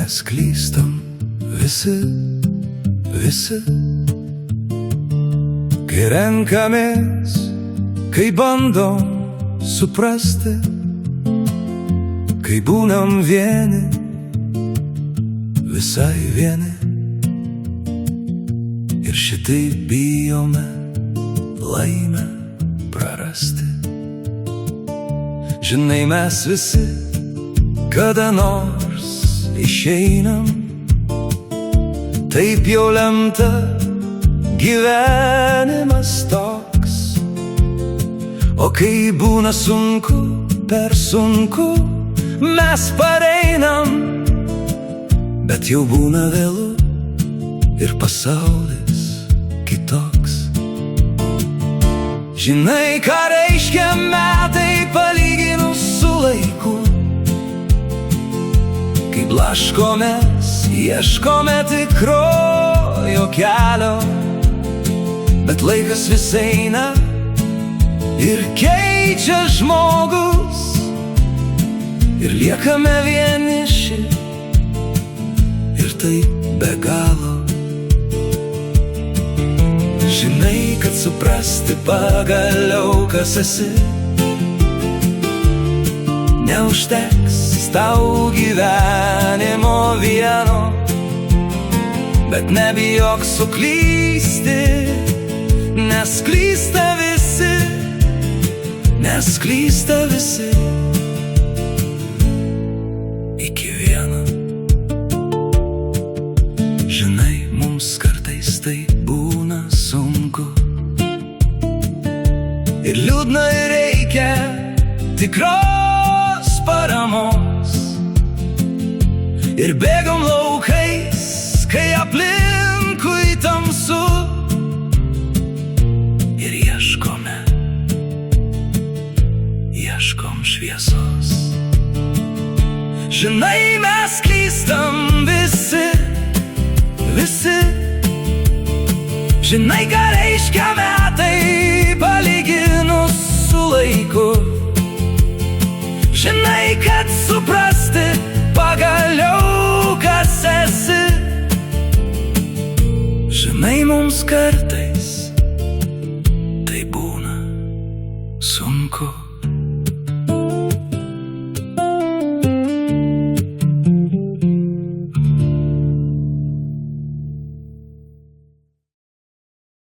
Mes klystam visi, kai renkamės, kai bandom suprasti, kai būnam vieni, visai vieni. Ir šitaip bijome laimę prarasti. Žinai, mes visi kada nors išeinam, taip jau lemta, gyvenimas toks. O kai būna sunku, per sunku, mes pareinam, bet jau būna vėlu ir pasaulis kitoks. Žinai, ką reiškia metai palyginus su laiku, kai blaškomės, ieškome tikrojo kelio, bet laikas vis eina ir keičia žmogus, ir liekame vieniši, ir tai be galo. Žinai, kad suprasti pagaliau, kas esi, neužteks tau gyvenimo vieno, bet nebijok suklysti, nes klysta visi, nes klysta visi. Iki vieno. Žinai, mums kartais tai būna sunku ir liūdna, ir reikia tikros paramos, ir bėgam laukais, kai aplinkui tamsu, ir ieškom šviesos. Žinai, mes klystam visi, žinai, ką reiškia metai palyginus su laiku. Žinai, kad suprasti pagaliau, kas esi. Žinai, mums kartais